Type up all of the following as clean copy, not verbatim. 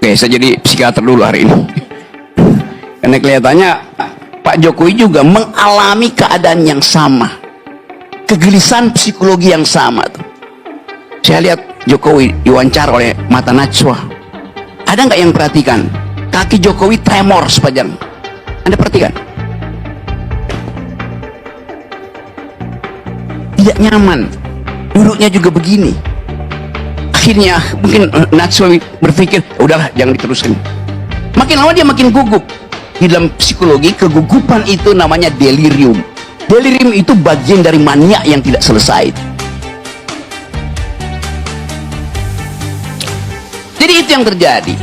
Oke, saya jadi psikiater dulu hari ini. Karena kelihatannya Pak Jokowi juga mengalami keadaan yang sama, kegelisahan psikologi yang sama tuh. Saya lihat Jokowi diwawancara oleh Mata Najwa. Ada nggak yang perhatikan kaki Jokowi tremor sepanjang? Anda perhatikan? Tidak nyaman, duduknya juga begini. Akhirnya mungkin Najwa berpikir, udahlah jangan diteruskan. Makin lama dia makin gugup. Di dalam psikologi, kegugupan itu namanya delirium. Delirium itu bagian dari mania yang tidak selesai. Jadi itu yang terjadi.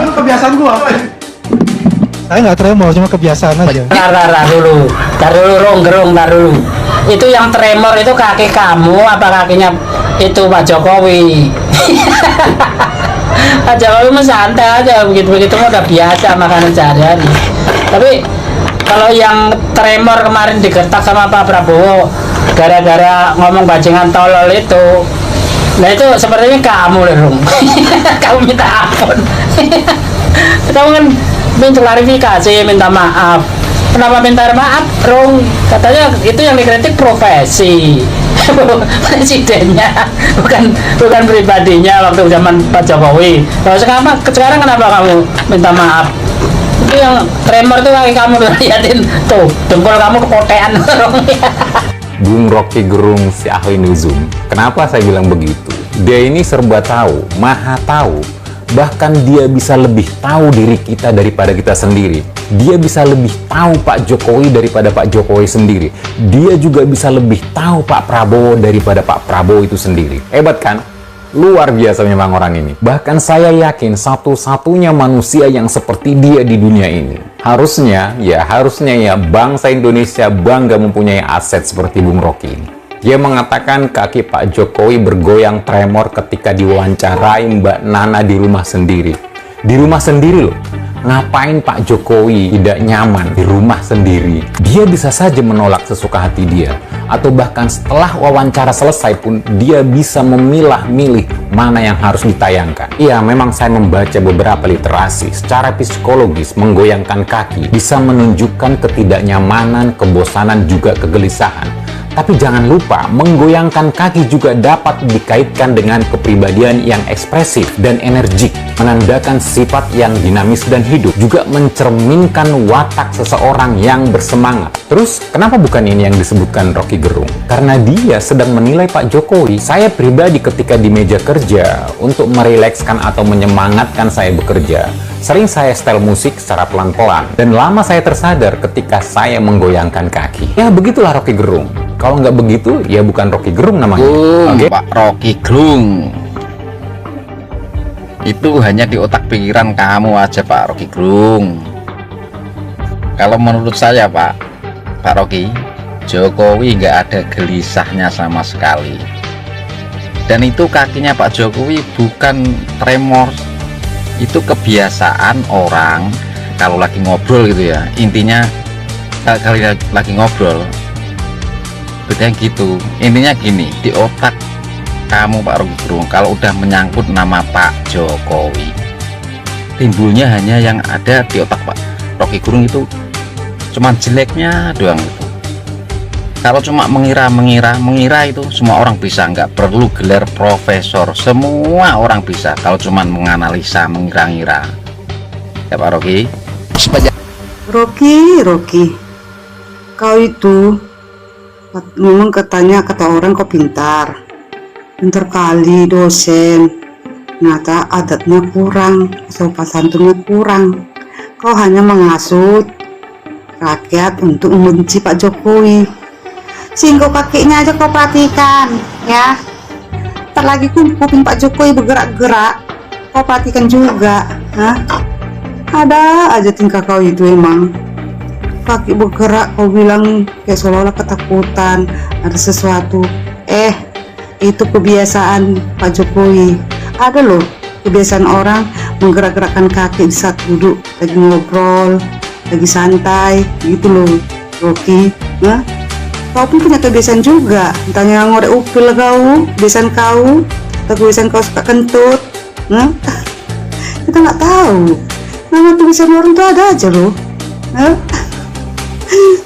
Itu kebiasaan gua. Saya nggak tremor, cuma kebiasaan aja. Tar dulu, gerung, tar dulu. Itu yang tremor itu kaki kamu apa kakinya itu Pak Jokowi? Pak Jokowi mah santai aja, begitu mah udah biasa makanan sehari-hari. Tapi kalau yang tremor kemarin digertak sama Pak Prabowo gara-gara ngomong bajingan tolol itu, nah itu sepertinya kamu Lerung. Kamu minta ampun. Kamu kan minta klarifikasi, minta maaf. Kenapa minta maaf, Rung? Katanya itu yang dikritik profesi presidennya, bukan pribadinya waktu zaman Pak Jokowi. Kalau sekarang kenapa kamu minta maaf? Itu yang tremor tuh kaki kamu tuh, liatin tuh, jempol kamu kepotean. Bung Rocky Gerung si ahli nuzum. Kenapa saya bilang begitu? Dia ini serba tahu, maha tahu. Bahkan dia bisa lebih tahu diri kita daripada kita sendiri. Dia bisa lebih tahu Pak Jokowi daripada Pak Jokowi sendiri. Dia juga bisa lebih tahu Pak Prabowo daripada Pak Prabowo itu sendiri. Hebat kan? Luar biasa memang orang ini. Bahkan saya yakin satu-satunya manusia yang seperti dia di dunia ini. Harusnya ya bangsa Indonesia bangga mempunyai aset seperti Bung Rocky ini. Dia mengatakan kaki Pak Jokowi bergoyang tremor ketika diwawancarai Mbak Nana di rumah sendiri. Di rumah sendiri loh. Ngapain Pak Jokowi tidak nyaman di rumah sendiri? Dia bisa saja menolak sesuka hati dia. Atau bahkan setelah wawancara selesai pun dia bisa memilah-milih mana yang harus ditayangkan. Iya, memang saya membaca beberapa literasi. Secara psikologis, menggoyangkan kaki bisa menunjukkan ketidaknyamanan, kebosanan, juga kegelisahan. Tapi jangan lupa, menggoyangkan kaki juga dapat dikaitkan dengan kepribadian yang ekspresif dan energik, menandakan sifat yang dinamis dan hidup, juga mencerminkan watak seseorang yang bersemangat. Terus, kenapa bukan ini yang disebutkan Rocky Gerung? Karena dia sedang menilai Pak Jokowi. Saya pribadi ketika di meja kerja, untuk merilekskan atau menyemangatkan saya bekerja, sering saya setel musik secara pelan-pelan, dan lama saya tersadar ketika saya menggoyangkan kaki. Ya, begitulah Rocky Gerung. Kalau nggak begitu, ya bukan Rocky Gerung namanya. Oke, Pak Rocky Gerung. Itu hanya di otak pikiran kamu aja, Pak Rocky Gerung. Kalau menurut saya, Pak Rocky, Jokowi nggak ada gelisahnya sama sekali. Dan itu kakinya Pak Jokowi bukan tremor. Itu kebiasaan orang kalau lagi ngobrol gitu ya. Intinya kalau lagi ngobrol, betulnya gitu. Intinya gini, di otak kamu Pak Rocky Gerung, kalau udah menyangkut nama Pak Jokowi, timbulnya hanya yang ada di otak Pak Rocky Gerung itu cuman jeleknya doang itu. Kalau cuma mengira itu semua orang bisa, nggak perlu gelar profesor, semua orang bisa kalau cuman menganalisa, mengira-ngira. Ya Pak Rocky. Rocky, kau itu memang katanya kata orang kau pintar kali dosen, ternyata adatnya kurang, sopan santunnya kurang. Kau hanya menghasut rakyat untuk membenci Pak Jokowi. Singgung kakinya aja kau perhatikan ya. Ntar lagi kuping Pak Jokowi bergerak-gerak, kau perhatikan juga. Ada aja tingkah kau itu emang. Kaki bergerak kau bilang kayak seolah-olah ketakutan ada sesuatu. Itu kebiasaan Pak Jokowi. Ada loh kebiasaan orang menggerak-gerakkan kaki di saat duduk lagi ngobrol, lagi santai gitu loh Rocky. kau pun punya kebiasaan juga. Tanya ngorek upil kau, kebiasaan kau, atau kebiasaan kau suka kentut. Nah, kita nggak tahu. Nama kebiasaan orang tuh ada aja loh. Nah,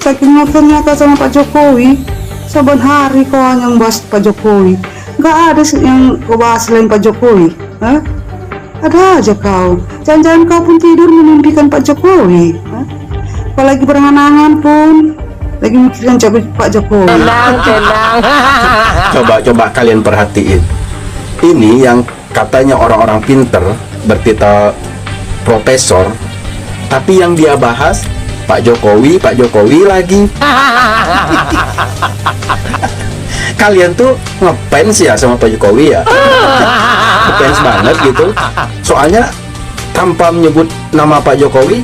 saking ngefans kau sama Pak Jokowi, saban hari kau hanya bahas Pak Jokowi. Nggak ada yang kau bahas selain Pak Jokowi. Hah? Ada aja kau. Jangan-jangan kau pun tidur memimpikan Pak Jokowi. Hah? Kau lagi berangan-angan pun lagi mikirin Pak Jokowi. Tenang. Coba kalian perhatiin. Ini yang katanya orang-orang pinter bertitel profesor, tapi yang dia bahas Pak Jokowi lagi. Kalian tuh ngefans ya sama Pak Jokowi ya? Ngefans banget gitu. Soalnya tanpa menyebut nama Pak Jokowi,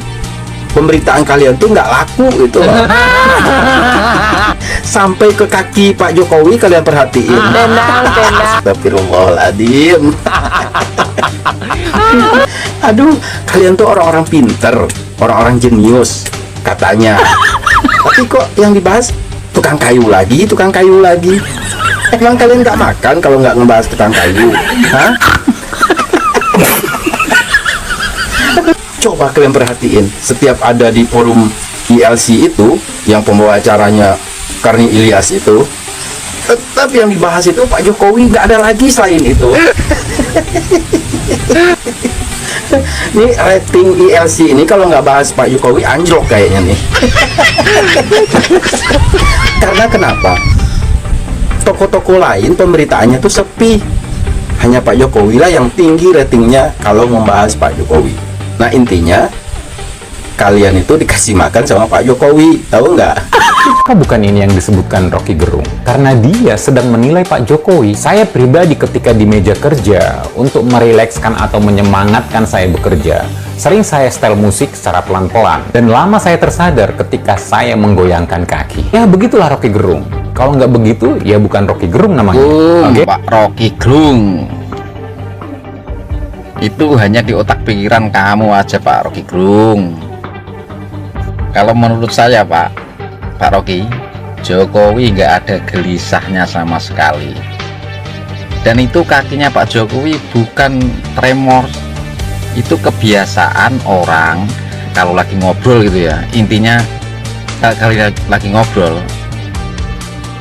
pemberitaan kalian tuh nggak laku gitu loh. Sampai ke kaki Pak Jokowi kalian perhatiin. Tenang. Astagfirullahaladzim. Aduh, kalian tuh orang-orang pinter, orang-orang jenius katanya. Tapi kok yang dibahas tukang kayu lagi. Emang kalian nggak makan kalau nggak ngebahas tukang kayu? Hah? Coba kalian perhatiin, setiap ada di forum ILC itu, yang pembawa acaranya Karni Ilyas itu, tetap yang dibahas itu Pak Jokowi, nggak ada lagi selain itu. Ini rating ILC ini kalau nggak bahas Pak Jokowi anjlok kayaknya nih. Karena kenapa? Toko-toko lain pemberitaannya tuh sepi, hanya Pak Jokowi lah yang tinggi ratingnya kalau membahas Pak Jokowi. Nah intinya kalian itu dikasih makan sama Pak Jokowi, tahu nggak? Apakah bukan ini yang disebutkan Rocky Gerung? Karena dia sedang menilai Pak Jokowi. Saya pribadi ketika di meja kerja, untuk merilekskan atau menyemangatkan saya bekerja, sering saya setel musik secara pelan-pelan. Dan lama saya tersadar ketika saya menggoyangkan kaki. Ya begitulah Rocky Gerung. Kalau nggak begitu, ya bukan Rocky Gerung namanya. Oke? Pak Rocky Gerung, itu hanya di otak pikiran kamu aja Pak Rocky Gerung. Kalau menurut saya Pak Rocky, Jokowi nggak ada gelisahnya sama sekali. Dan itu kakinya Pak Jokowi bukan tremor, itu kebiasaan orang kalau lagi ngobrol gitu ya. Intinya kali lagi ngobrol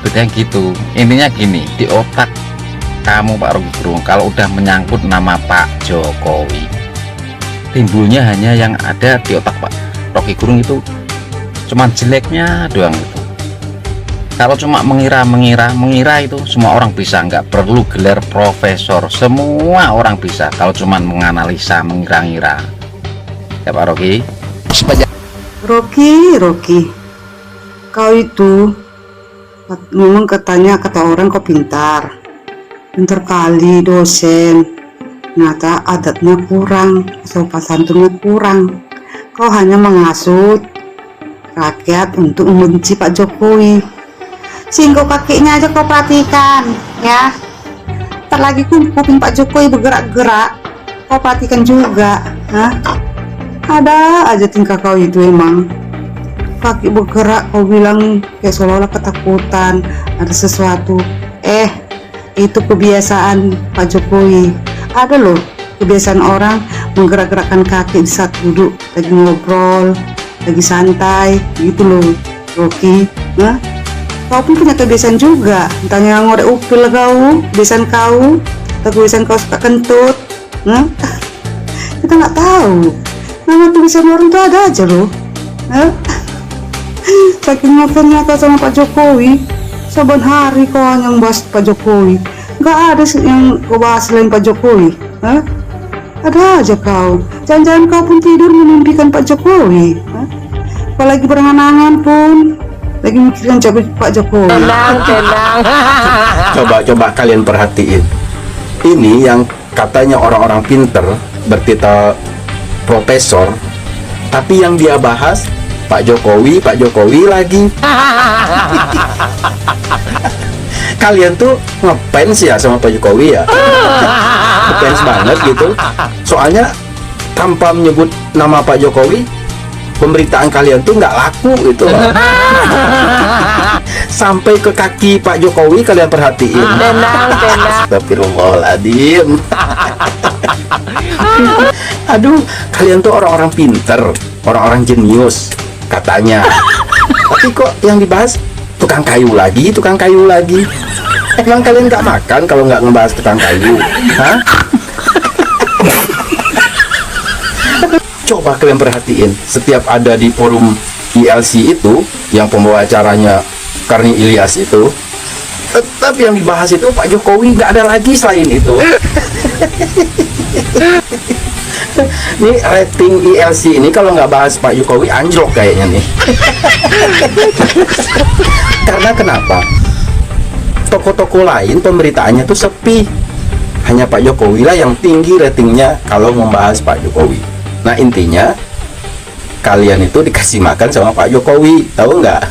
bedanya gitu. Intinya gini, di otak kamu Pak Rocky Gerung kalau udah menyangkut nama Pak Jokowi, timbulnya hanya yang ada di otak Pak Rocky Gerung itu cuman jeleknya doang itu. Kalau cuma mengira itu semua orang bisa, nggak perlu gelar profesor, semua orang bisa kalau cuman menganalisa, mengira-ngira ya Pak Rocky. Rocky, kau itu memang kata orang kau pintar kali dosen, ternyata adatnya kurang, sopan santunnya kurang. Kau hanya menghasut rakyat untuk membenci Pak Jokowi. Singgung kakinya aja kau perhatikan ya. Ntar lagi kuping Pak Jokowi bergerak-gerak, kau perhatikan juga. Hah? Ada aja tingkah kau itu emang. Kaki bergerak kau bilang kayak seolah-olah ketakutan ada sesuatu. Itu kebiasaan Pak Jokowi. Ada loh kebiasaan orang menggerak-gerakkan kaki di saat duduk lagi ngobrol, lagi santai gitu loh Rocky. Nah, kau pun punya kebiasaan juga. Tanya ngorek upil kau, kebiasaan kau, atau kebiasaan kau suka kentut. Nah, kita nggak tahu. Nama kebiasaan orang tuh ada aja loh. Nah, saking ngefans kau sama Pak Jokowi, saban hari kau hanya bahas Pak Jokowi. Nggak ada yang kau bahas selain Pak Jokowi. Hah? Ada aja kau. Jangan-jangan kau pun tidur memimpikan Pak Jokowi. Hah? Kau lagi berangan-angan pun lagi mikirin Pak Jokowi. Tenang. Coba kalian perhatiin. Ini yang katanya orang-orang pinter bertitel profesor, tapi yang dia bahas Pak Jokowi lagi. Kalian tuh ngefans ya sama Pak Jokowi ya? Ngefans banget gitu. Soalnya tanpa menyebut nama Pak Jokowi, pemberitaan kalian tuh nggak laku gitu loh. sampai ke kaki Pak Jokowi kalian perhatiin. Tenang. Astagfirullahaladzim. Aduh, kalian tuh orang-orang pinter, orang-orang jenius katanya. Tapi kok yang dibahas tukang kayu lagi. Emang kalian nggak makan kalau nggak ngebahas tukang kayu? Hah? Coba kalian perhatiin, setiap ada di forum ILC itu, yang pembawa acaranya Karni Ilyas itu, tetap yang dibahas itu Pak Jokowi, nggak ada lagi selain itu. Ini rating ILC ini kalau nggak bahas Pak Jokowi anjlok kayaknya nih. Karena kenapa? Toko-toko lain pemberitaannya tuh sepi. Hanya Pak Jokowi lah yang tinggi ratingnya kalau membahas Pak Jokowi. Nah intinya kalian itu dikasih makan sama Pak Jokowi, tahu nggak?